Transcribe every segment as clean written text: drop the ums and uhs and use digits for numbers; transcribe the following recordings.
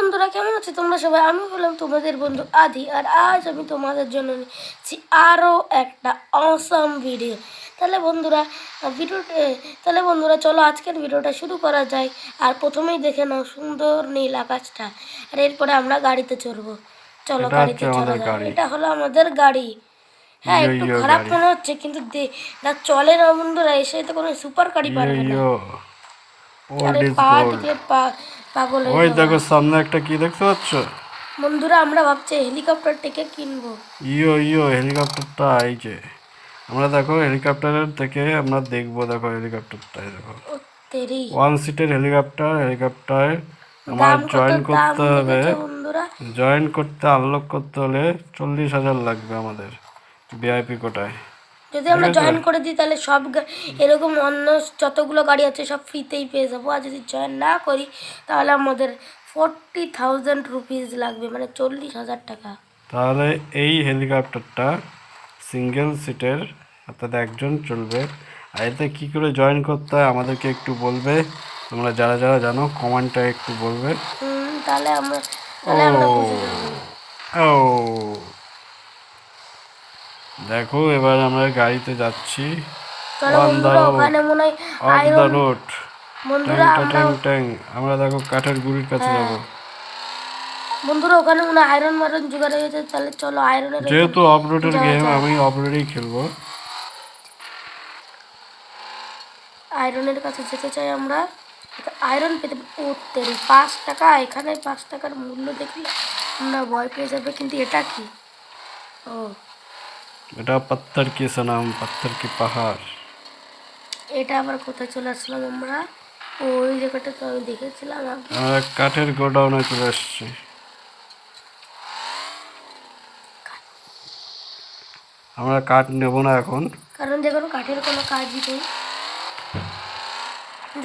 বন্ধুরা, কেমন আছো তোমরা সবাই? আমি বললাম তোমাদের বন্ধু আদি, আর আজ আমি তোমাদের জন্য নিচ্ছি আরও একটা অসম ভিডিও। তাহলে বন্ধুরা চলো আজকের ভিডিওটা শুরু করা যায়। আর প্রথমেই দেখে নাও সুন্দর নীল আকাশটা, আর এরপরে আমরা গাড়িতে চড়বো। চলো গাড়িতে চলা যায়। এটা হলো আমাদের গাড়ি। হ্যাঁ, একটু খারাপ মনে হচ্ছে, কিন্তু যা চলে না বন্ধুরা, এসে তো কোনো সুপার গাড়ি পারবে না। আরে পা দেখলে পাগল হয়ে ওই যাবে। দেখো সামনে একটা কি দেখতে পাচ্ছ? বন্ধুরা আমরা ভাবছি হেলিকপ্টারটাকে কিনবো। হেলিকপ্টারটা এই যে আমরা দেখো হেলিকপ্টারের থেকে আমরা দেখবো। দেখো হেলিকপ্টারটা দেখো, ও তেরি, 1 সিটের হেলিকপ্টার আমার দাম কত? জয়েন দাম করতে হবে। দেখেছো বন্ধুরা? জয়েন করতে আনলক করতে হলে 40,000 লাগবে আমাদের ভিআইপি কোটায়। যদি আমরা জয়েন করে দিই তাহলে সব এরকম অন্য যতগুলো গাড়ি আছে সব ফ্রিতেই পেয়ে যাবো। আর যদি জয়েন না করি তাহলে আমাদের 40,000 রুপিস লাগবে, মানে 40,000 টাকা। তাহলে এই হেলিকপ্টারটা সিঙ্গেল সিটের, অর্থাৎ একজন চলবে। আর এতে কী করে জয়েন করতে হয় আমাদেরকে একটু বলবে, তোমরা যারা যারা জানো কমেন্টটা একটু বলবে। তাহলে আমরা বুঝে যাবো। ও দেখো এবার আমরা গাড়িতে যাচ্ছি। চলো অন দ্য বন্ধুরা, রোড, ওখানে মনে হয় অফ দ্য আয়রন। রোড। বন্ধুরা আমরা দেখো কাঠের গুড়ির কাছে যাব। বন্ধুরা ওখানে মনে হয় আয়রন মারন জোগাড় হয়ে গেছে। তাহলে চলো আয়রনের যেহেতু অফ রোডের গেম, আমি অফ রোডেই খেলবো। আয়রনের কাছে যেতে চাই আমরা। আয়রন পেতে উঠতে 5 টাকা, এখানে 5 টাকার মূল্য দেখলে আমরা ভয় পেয়ে যাবে। কিন্তু এটা কি? ও, এটা পাত্থর কি সনাম, পাত্থর কি পাহাড়। এটা আবার কোথায় চলে আসলাম আমরা? ওই জায়গাটা তো আমি দেখেছিলাম আগে। আমরা কাঠের গোডাউনে চলে এসেছি। আমরা কাঠ নেব না এখন, কারণ দেখুন কাঠের কোনো কাজই নেই।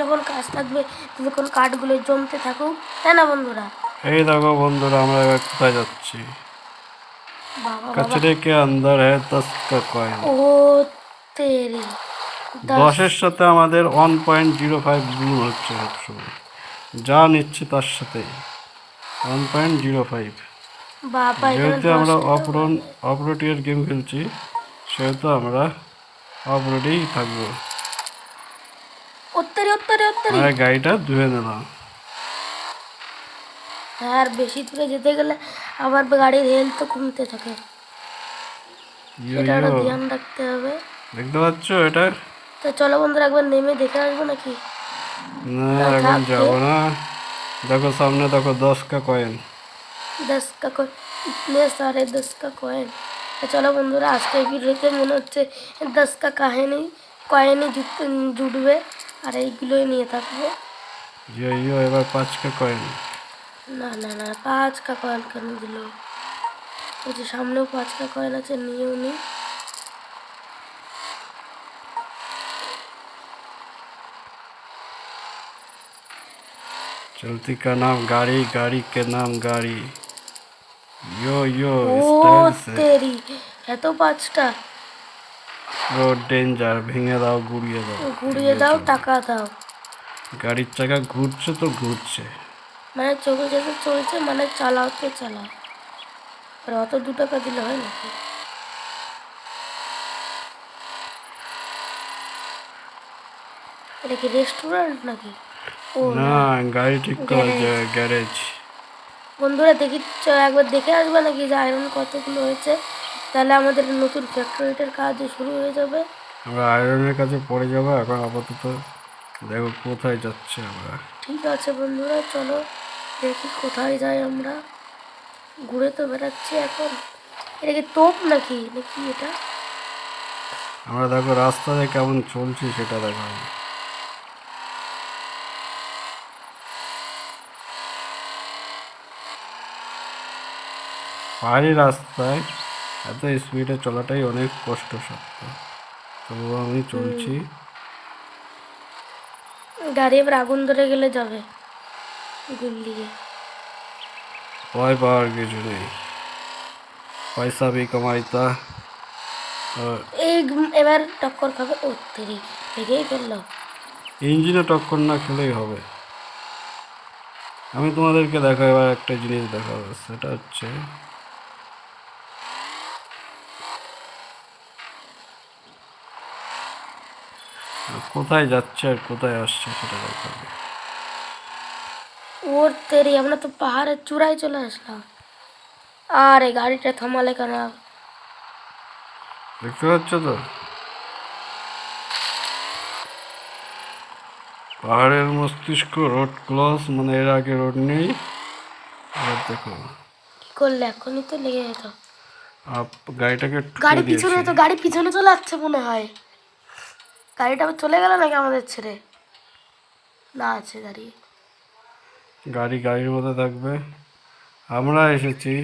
যখন কাজ থাকবে তখন কাঠগুলো জমতে থাকুক, তাই না বন্ধুরা? এই দেখো বন্ধুরা আমরা এবার কোথায় যাচ্ছি। বাবা বাবা, कचरे के अंदर है 10 का कॉइन। ও তেরি, 10-এর সাথে আমাদের 1.05 গুণ হচ্ছে সবসময়, যা নিচ্ছে তার সাথে 1.05। বাবা, এখানে যেহেতু আমরা অফরোডের গেম খেলছি, সেহেতু আমরা অফরোডেই থাকবো। আমরা গাড়িটা ধুয়ে নিলাম। হ্যাঁ, আর বেশি দূরে যেতে গেলে আবার গাড়ির হেলথ তো কমতে থাকে, এটা ধ্যান রাখতে হবে। দেখতে পাচ্ছ এটা? তো চলো বন্ধুরা একবার নেমে দেখে আসবো নাকি? না এখন যাবো না। দেখো সামনে দেখো 10 का कॉइन। 10 का कॉइन, इतने सारे 10 का कॉइन। তো চলো বন্ধুরা আজকে ভিডিওতে মনে হচ্ছে 10 का কয়েনই জুটবে, আর এইগুলোই নিয়ে থাকবো। এবার 5 का कॉइन। না না না, 5 का কয়েন কেন দিল? ওই যে সামনেও 5 का কয়েন আছে, নিয়েও নি। चलती का नाम गाड़ी, गाड़ी के नाम गाड़ी। यो ও स्टाइल से। তেরি, এত 5টা! রোড ডেঞ্জার, ভেঙে দাও, ঘুরিয়ে দাও, টাকা দাও। গাড়ির চাকা ঘুরছে তো ঘুরছে। মানে চোখে চোখে চলছে, মানে চালাও তো চালাও। আর অত 2 টাকা দিলে হয় নাকি? এটা কি রেস্টুরেন্ট নাকি? ও না, গাড়ি ঠিক করার গ্যারেজ। বন্ধুরা দেখি একবার দেখে আসবে নাকি যে আয়রন কতগুলো হয়েছে, তাহলে আমাদের নতুন ফ্যাক্টরিটার কাজ শুরু হয়ে যাবে। আমরা আয়রনের কাছে পড়ে যাবো এখন আপাতত। দেখো কোথায় যাচ্ছে আমরা। ঠিক আছে বন্ধুরা, চলো দেখি কোথায় যাই আমরা। ঘুরে তো বেড়াচ্ছি এখন। এটা কি তোপ নাকি নাকি এটা? আমরা দেখো রাস্তাতে কেমন চলছি সেটা দেখো। পাহাড়ি রাস্তায় এত স্পিডে চলাটাই অনেক কষ্টসাধ্য, তবুও আমি চলছি। গাড়ি এবার আগুন ধরে গেলে যাবে গুল্লিয়ে। ভয় পাওয়ার কিছু নেই, পয়সা ভি কামাইতা। এই এবার টক্কর খাবে। ও তেরি, ভেঙেই ফেললো। ইঞ্জিনে টক্কর না খেলেই হবে। আমি তোমাদেরকে দেখাবো, এবার একটা জিনিস দেখাবো, সেটা হচ্ছে কোথায় যাচ্ছে আর কোথায় আসছে সেটা দেখাবো। ওর তেরি, আমরা তো পাহাড়ের চূড়ায় চলে আসলাম। আর এই গাড়িটা থামালে কেন? দেখতে পাচ্ছ তো পাহাড়ের মস্তিষ্ক রোড ক্লস, মানে এর আগে রোড নেই। এবার দেখো কি করলে? এখনই তো লেগে যেত। গাড়িটাকে গাড়ি ঠুকে পিছনে, দিয়েছি। তো গাড়ি পিছনে চলে যাচ্ছে মনে হয়। গাড়িটা আবার চলে গেল নাকি আমাদের ছেড়ে? না, আছে দাঁড়িয়ে। গাড়ি গাড়ির মধ্যে থাকবে। আমরা এসেছি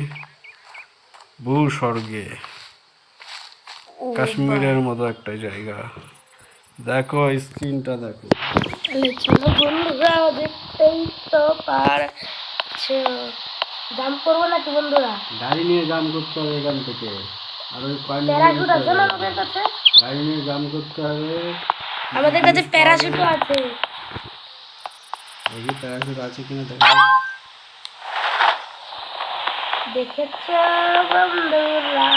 ভূস্বর্গে, ও কাশ্মীরের মতো একটা জায়গা। দেখো স্ক্রিনটা দেখো। তাহলে চলো বন্ধুরা, দেখতেই তো পারছো। জাম্প করবো নাকি বন্ধুরা? গাড়ি নিয়ে জাম করতে হবে এখান থেকে, আর ওই প্যারাশুট আছে না আমাদের কাছে? গাড়ি নিয়ে জাম করতে হবে। আমাদের কাছে প্যারাশুটও আছে। দেখি প্যারাশুট আছে কিনা দেখো। দেখেছো বন্ধুরা?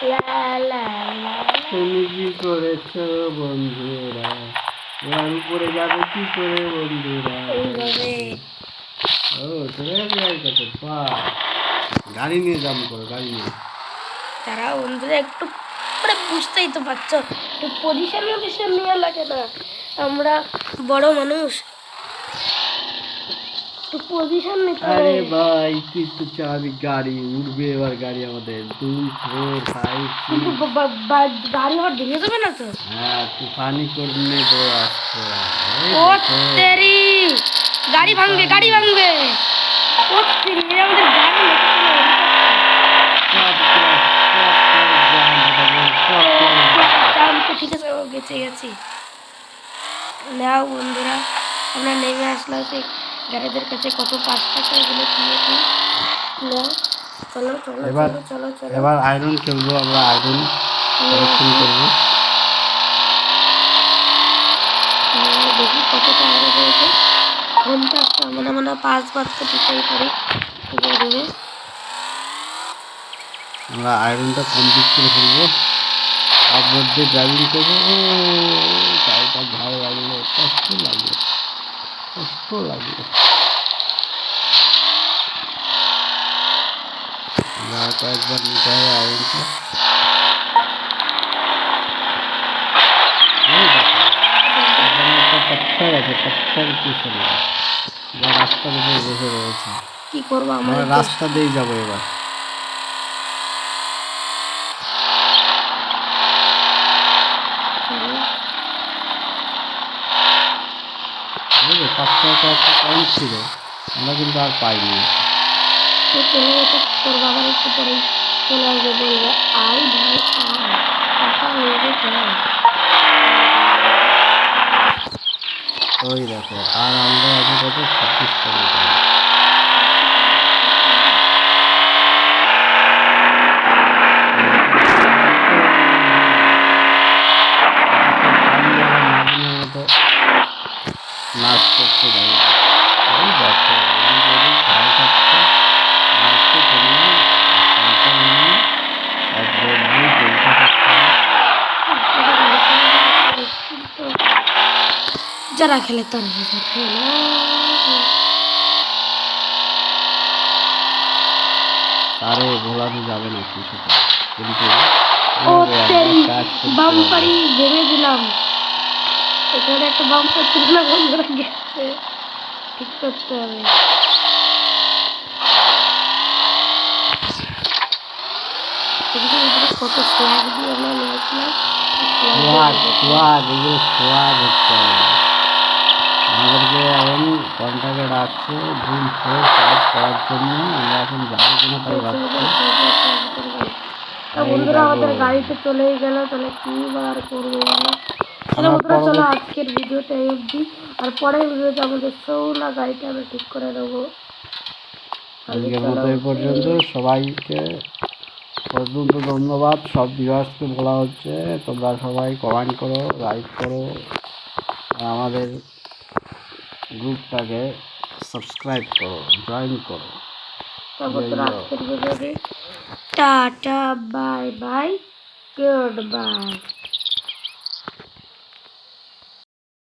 লা লা লা। তুমি কি করেছো বন্ধুরা? এবার উপরে যাবে কি করে বন্ধুরা? এইভাবে। ও চলে যাবে গাড়ির কাছে। গাড়ি নিয়ে জাম করো, গাড়ি নিয়ে। তারা বন্ধুরা একটু মানে বুঝতেই তো পারছো, একটু পজিশন নিয়ে লাগে না? আমরা বড় মানুষ, একটু পজিশন নিতে হবে। আরে ভাই তুই তো চাবি, গাড়ি উঠবে এবার, গাড়ি আমাদের 2 4 5 কিন্তু 6। গাড়ি আবার ভেঙে যাবে না তো? হ্যাঁ তুফানি করনে তো আসছে। ও তেরি, গাড়ি ভাঙবে, গাড়ি ভাঙবে। ও তেরি, এ আমাদের গাড়ি ঠিক আছে, ও গেছে গেছি। নাও বন্ধুরা, আমরা নেমে আসলাম সেই গাড়িদের কাছে। কত 5 টাকা এগুলো কিনেছি। নাও, চলো চলো এবার চলো চলো চলো। এবার আয়রন খেলবো আমরা, আয়রন কালেকশন করবো। দেখি কত টাকা রয়েছে। ঘন্টা মানে মানে 5 বার তো দিতেই পারি। দেবে আমরা আয়রনটা কমপ্লিট করে ফেলবো, তারপর দিয়ে ড্রাইভিং করবো। গাড়িটা ঝাল লাগলো, কষ্ট লাগলো, কষ্ট লাগলো। আমরা কয়েকবার নিতে হবে আয়রনটা। একটা পাথর আছে, পাথর পিছনে রাস্তার উপরে বসে রয়েছে। কি করবো? আমরা আমাদের রাস্তা দিয়ে যাবো এবার। পাঁচটা একটা পয়েন্ট ছিল, আমরা কিন্তু আর পাইনি। তো চলে গেছে। করবো আবার একটু পরেই চলে আসবে, বলবে আই ভাই আয়, টাকা লেগে যায়। ওই দেখো, আর আমরা আগে কত 26টা মিটার। মতো নাচ করতে যাই। ওই দেখো যদি খাওয়া খাচ্ছে নাচতে কমিয়ে একদম জলসা করতে। যারা খেলে তারা খেলে। তারে ভোলানো যাবে না কিছুতে, কিন্তু ও তেরি, বাম্পারি ভেঙে দিলাম। এখানে একটা বাম্পার ছিল না বন্ধুরা, গেছে। ঠিক করতে হবে। কত স্ল্যাগ দিয়ে আমরা নিয়েছিলাম। আমাদেরকে এখন কন্ট্রাক্টে ডাকছে ভুল ফোর কাজ করার জন্য। আমরা এখন যাবো কিনা তাই ভাবছি। বন্ধুরা আমাদের গাড়িতে চলেই গেল, তাহলে কি বার করবো বলো? তাহলে বন্ধুরা চলো আজকের ভিডিওটা এই অবধি, আর পরের ভিডিওতে আমাদের সৌলা গাড়িটা আমরা ঠিক করে দেবো। আজকের মতো এই পর্যন্ত। সবাইকে পর্যন্ত ধন্যবাদ। সব ভিউয়ার্সকে বলা হচ্ছে তোমরা সবাই কমেন্ট করো, লাইক করো, আমাদের গ্রুপটাকে সাবস্ক্রাইব করো, জয়েন করো। তারপর তো আজকের ভিডিওটি tata bye bye good bye.